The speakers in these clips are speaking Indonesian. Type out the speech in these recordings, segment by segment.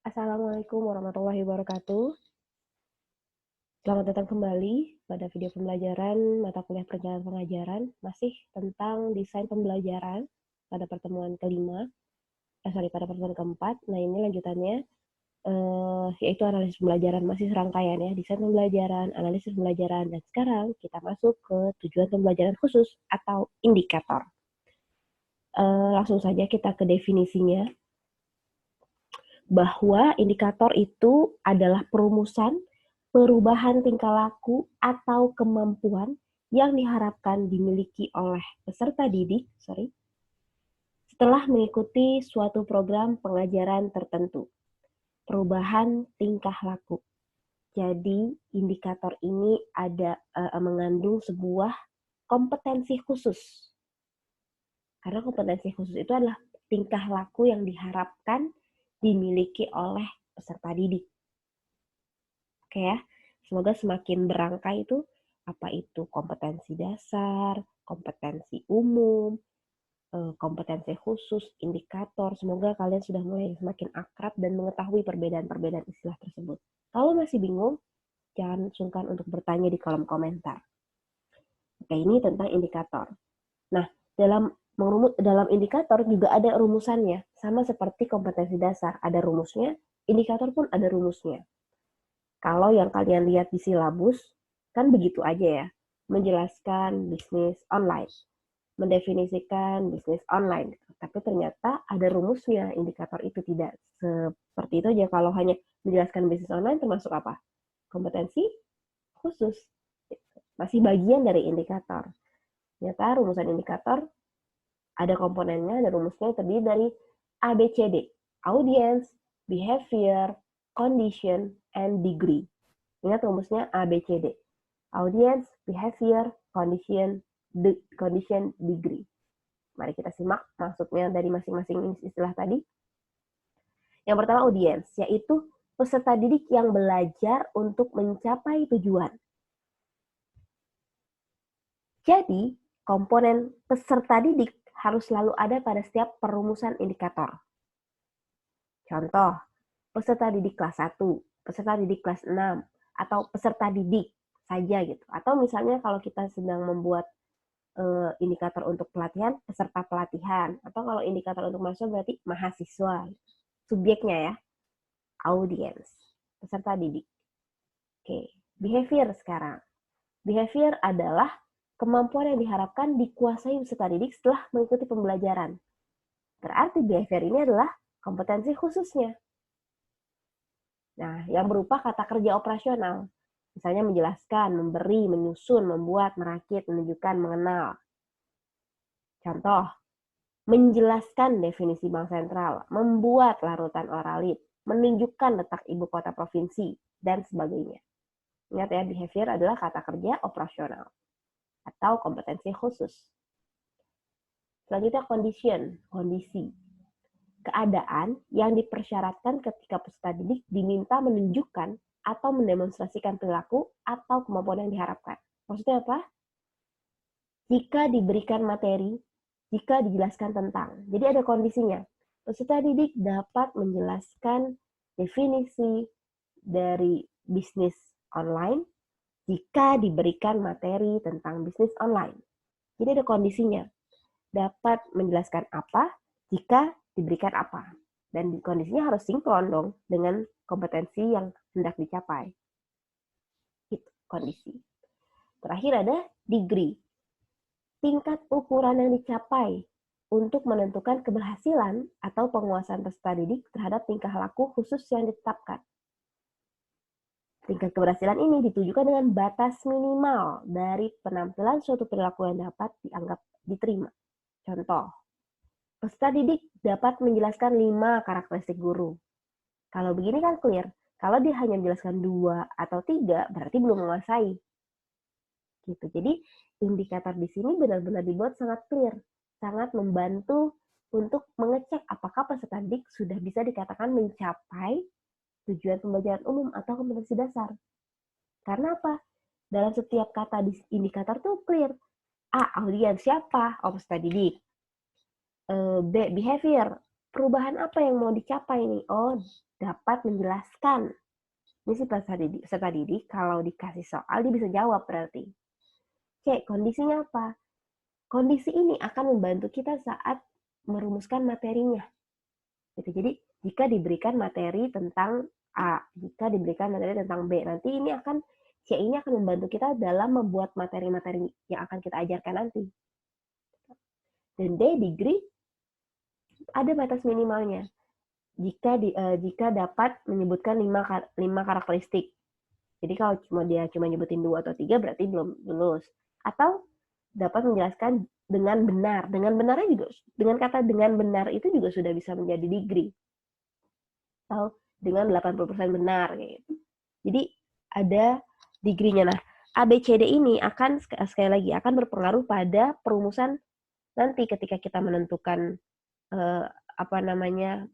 Assalamualaikum warahmatullahi wabarakatuh. Selamat datang kembali pada video pembelajaran mata kuliah perencanaan pengajaran, masih tentang desain pembelajaran pada pertemuan pada pertemuan keempat. Nah, ini lanjutannya, yaitu analisis pembelajaran, masih serangkaian ya, desain pembelajaran, analisis pembelajaran, dan sekarang kita masuk ke tujuan pembelajaran khusus atau indikator. Langsung saja kita ke definisinya, bahwa indikator itu adalah perumusan perubahan tingkah laku atau kemampuan yang diharapkan dimiliki oleh peserta didik setelah mengikuti suatu program pengajaran tertentu. Perubahan tingkah laku. Jadi indikator ini mengandung sebuah kompetensi khusus. Karena kompetensi khusus itu adalah tingkah laku yang diharapkan dimiliki oleh peserta didik. Oke ya, semoga semakin berangkai itu, apa itu kompetensi dasar, kompetensi umum, kompetensi khusus, indikator. Semoga kalian sudah mulai semakin akrab dan mengetahui perbedaan-perbedaan istilah tersebut. Kalau masih bingung, jangan sungkan untuk bertanya di kolom komentar. Oke, ini tentang indikator. Nah, dalam indikator juga ada rumusannya, sama seperti kompetensi dasar. Ada rumusnya, indikator pun ada rumusnya. Kalau yang kalian lihat di silabus, kan begitu aja ya. Menjelaskan bisnis online, mendefinisikan bisnis online. Tapi ternyata ada rumusnya, indikator itu tidak seperti itu aja. Kalau hanya menjelaskan bisnis online termasuk apa? Kompetensi khusus. Masih bagian dari indikator. Ternyata rumusan indikator ada komponennya, ada rumusnya terdiri dari ABCD. Audience, behavior, condition, and degree. Ingat rumusnya ABCD. Audience, behavior, condition, degree. Mari kita simak maksudnya dari masing-masing istilah tadi. Yang pertama audience, yaitu peserta didik yang belajar untuk mencapai tujuan. Jadi, komponen peserta didik harus selalu ada pada setiap perumusan indikator. Contoh, peserta didik kelas 1, peserta didik kelas 6, atau peserta didik saja gitu. Atau misalnya kalau kita sedang membuat indikator untuk pelatihan, peserta pelatihan. Atau kalau indikator untuk mahasiswa berarti mahasiswa. Subjeknya ya, audience, peserta didik. Oke, behavior sekarang. Behavior adalah kemampuan yang diharapkan dikuasai peserta didik setelah mengikuti pembelajaran. Berarti behavior ini adalah kompetensi khususnya. Nah, yang berupa kata kerja operasional. Misalnya menjelaskan, memberi, menyusun, membuat, merakit, menunjukkan, mengenal. Contoh, menjelaskan definisi bank sentral, membuat larutan oralit, menunjukkan letak ibu kota provinsi, dan sebagainya. Ingat ya, behavior adalah kata kerja operasional atau kompetensi khusus. Selanjutnya condition, kondisi. Keadaan yang dipersyaratkan ketika peserta didik diminta menunjukkan atau mendemonstrasikan perilaku atau kemampuan yang diharapkan. Maksudnya apa? Jika diberikan materi, jika dijelaskan tentang. Jadi ada kondisinya. Peserta didik dapat menjelaskan definisi dari bisnis online jika diberikan materi tentang bisnis online. Jadi ada kondisinya. Dapat menjelaskan apa jika diberikan apa. Dan kondisinya harus sinkron dong dengan kompetensi yang hendak dicapai. Itu kondisi. Terakhir ada degree. Tingkat ukuran yang dicapai untuk menentukan keberhasilan atau penguasaan peserta didik terhadap tingkah laku khusus yang ditetapkan. Tingkat keberhasilan ini ditujukan dengan batas minimal dari penampilan suatu perilaku yang dapat dianggap diterima. Contoh, peserta didik dapat menjelaskan 5 karakteristik guru. Kalau begini kan clear. Kalau dia hanya menjelaskan 2 atau 3, berarti belum menguasai. Gitu. Jadi, indikator di sini benar-benar dibuat sangat clear. Sangat membantu untuk mengecek apakah peserta didik sudah bisa dikatakan mencapai tujuan pembelajaran umum atau kompetensi dasar. Karena apa? Dalam setiap kata di indikator tuh clear. A, audiens siapa? Oh, peserta didik. B, behavior. perubahan apa yang mau dicapai nih? Oh, dapat menjelaskan. Ini si peserta didik kalau dikasih soal dia bisa jawab berarti. C, kondisinya apa? Kondisi ini akan membantu kita saat merumuskan materinya. Gitu. Jadi jika diberikan materi tentang A, jika diberikan materi tentang B, nanti ini akan C ini akan membantu kita dalam membuat materi-materi yang akan kita ajarkan nanti. Dan D, degree ada batas minimalnya. Jika dapat menyebutkan 5 karakteristik. Jadi kalau dia cuma nyebutin 2 atau 3 berarti belum lulus. Atau dapat menjelaskan dengan benar. Dengan benarnya juga, dengan kata dengan benar itu juga sudah bisa menjadi degree. Atau dengan 80% benar gitu. Jadi ada degree-nya. Nah, ABCD ini akan sekali lagi akan berpengaruh pada perumusan nanti ketika kita menentukan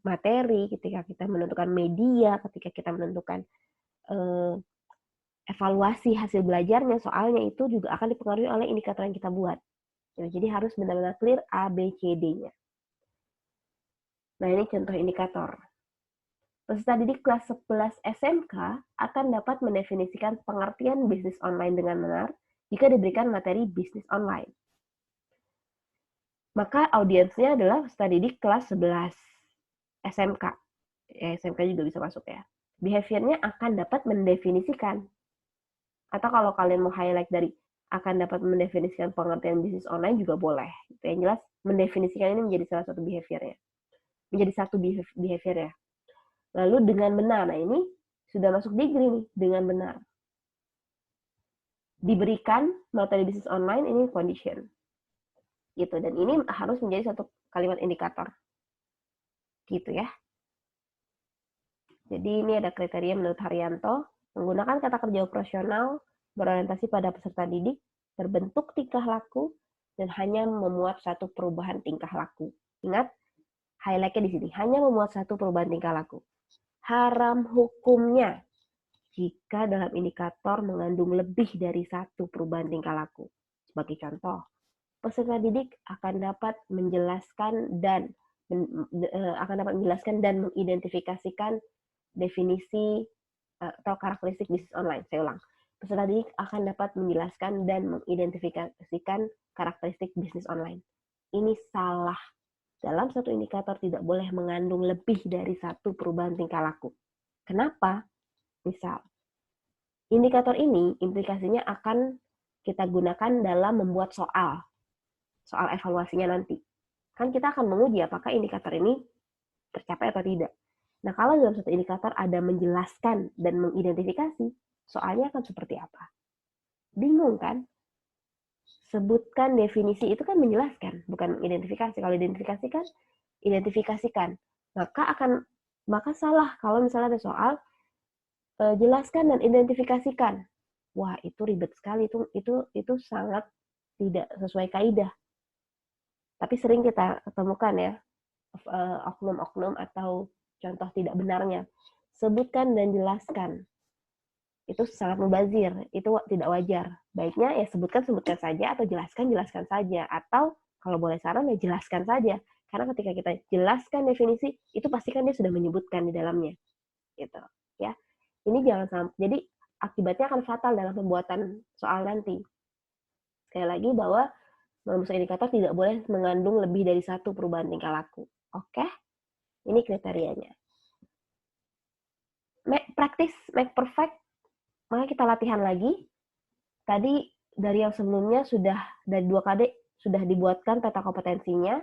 materi, ketika kita menentukan media, ketika kita menentukan evaluasi hasil belajarnya, soalnya itu juga akan dipengaruhi oleh indikator yang kita buat. Jadi harus benar-benar clear ABCD-nya. Nah, ini contoh indikator. Peserta didik kelas 11 SMK akan dapat mendefinisikan pengertian bisnis online dengan benar jika diberikan materi bisnis online. Maka audiensnya adalah peserta didik kelas 11 SMK. SMK juga bisa masuk ya. Behaviornya akan dapat mendefinisikan. Atau kalau kalian mau highlight dari akan dapat mendefinisikan pengertian bisnis online juga boleh. Yang jelas mendefinisikan ini menjadi salah satu behaviornya. Menjadi satu behavior ya. Lalu dengan benar. Nah ini sudah masuk degree nih. Dengan benar. Diberikan materi bisnis online ini condition. Gitu. Dan ini harus menjadi satu kalimat indikator. Gitu ya. Jadi ini ada kriteria menurut Haryanto. Menggunakan kata kerja operasional, berorientasi pada peserta didik, berbentuk tingkah laku, dan hanya memuat satu perubahan tingkah laku. Ingat, highlight-nya di sini. Hanya memuat satu perubahan tingkah laku. Haram hukumnya jika dalam indikator mengandung lebih dari satu perubahan tingkah laku. Sebagai contoh, peserta didik akan dapat menjelaskan dan mengidentifikasikan definisi atau karakteristik bisnis online. Saya ulang. Peserta didik akan dapat menjelaskan dan mengidentifikasikan karakteristik bisnis online. Ini salah. Dalam satu indikator tidak boleh mengandung lebih dari satu perubahan tingkah laku. Kenapa? Misal, indikator ini implikasinya akan kita gunakan dalam membuat soal evaluasinya nanti. Kan kita akan menguji apakah indikator ini tercapai atau tidak. Nah, kalau dalam satu indikator ada menjelaskan dan mengidentifikasi, soalnya akan seperti apa? Bingung kan? Sebutkan definisi itu kan menjelaskan, bukan mengidentifikasi. Kalau identifikasi kan, identifikasikan. Maka salah kalau misalnya ada soal, jelaskan dan identifikasikan. Wah, itu ribet sekali. Itu sangat tidak sesuai kaidah. Tapi sering kita ketemukan ya, oknum-oknum atau contoh tidak benarnya. Sebutkan dan jelaskan. Itu sangat mubazir, itu tidak wajar. Baiknya ya sebutkan saja atau jelaskan saja. Atau kalau boleh saran ya jelaskan saja. Karena ketika kita jelaskan definisi, itu pastikan dia sudah menyebutkan di dalamnya. Gitu, ya. Ini jangan sampai, jadi akibatnya akan fatal dalam pembuatan soal nanti. Sekali lagi bahwa merumuskan indikator tidak boleh mengandung lebih dari satu perubahan tingkah laku. Oke? Ini kriterianya. Practice make perfect. Maka kita latihan lagi. Tadi dari yang sebelumnya dari 2 KD sudah dibuatkan peta kompetensinya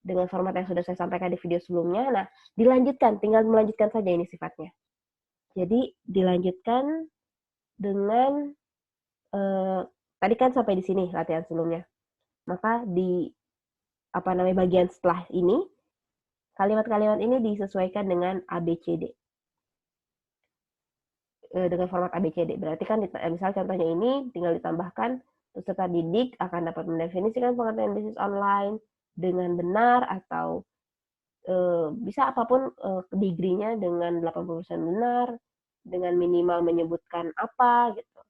dengan format yang sudah saya sampaikan di video sebelumnya. Nah, dilanjutkan, tinggal melanjutkan saja ini sifatnya. Jadi dilanjutkan dengan tadi kan sampai di sini latihan sebelumnya. Maka di bagian setelah ini kalimat-kalimat ini disesuaikan dengan ABCD. Dengan format ABCD. Berarti kan misal contohnya ini tinggal ditambahkan peserta didik akan dapat mendefinisikan pengertian bisnis online dengan benar atau bisa apapun degree-nya dengan 80% benar, dengan minimal menyebutkan apa gitu.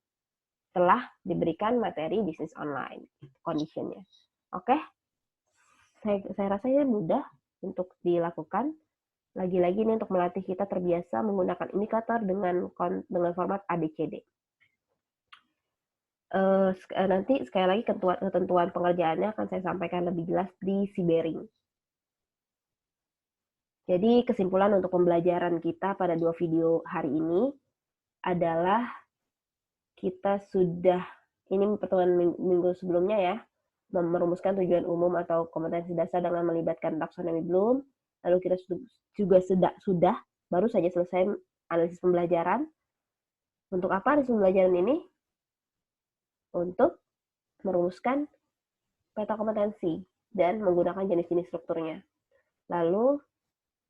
Setelah diberikan materi bisnis online condition-nya. Oke? Saya rasa ini mudah. untuk dilakukan. Lagi-lagi ini untuk melatih kita terbiasa menggunakan indikator dengan format ABCD. Nanti sekali lagi ketentuan pengerjaannya akan saya sampaikan lebih jelas di Sibering. Jadi kesimpulan untuk pembelajaran kita pada 2 video hari ini adalah kita sudah, ini pertemuan minggu sebelumnya ya, merumuskan tujuan umum atau kompetensi dasar dengan melibatkan taksonomi Bloom. Lalu kita juga sudah baru saja selesai analisis pembelajaran. Untuk apa analisis pembelajaran ini? Untuk merumuskan peta kompetensi dan menggunakan jenis-jenis strukturnya. Lalu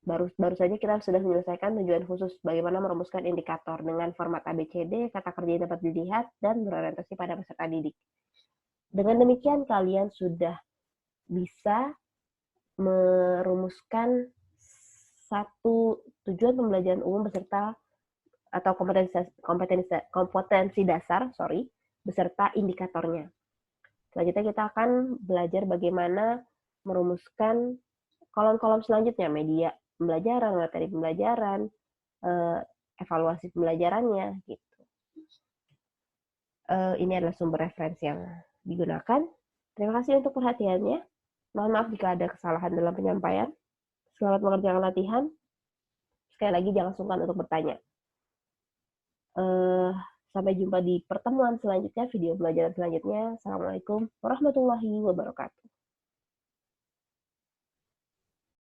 baru saja kita sudah menyelesaikan tujuan khusus bagaimana merumuskan indikator dengan format ABCD, kata kerja yang dapat dilihat, dan berorientasi pada peserta didik. Dengan demikian kalian sudah bisa merumuskan satu tujuan pembelajaran umum beserta atau kompetensi dasar, beserta indikatornya. Selanjutnya kita akan belajar bagaimana merumuskan kolom-kolom selanjutnya, media pembelajaran, materi pembelajaran, evaluasi pembelajarannya, gitu. Ini adalah sumber referensi yang digunakan. Terima kasih untuk perhatiannya. Mohon maaf jika ada kesalahan dalam penyampaian. Selamat mengerjakan latihan. Sekali lagi jangan sungkan untuk bertanya. Sampai jumpa di pertemuan selanjutnya, video pelajaran selanjutnya. Assalamualaikum warahmatullahi wabarakatuh.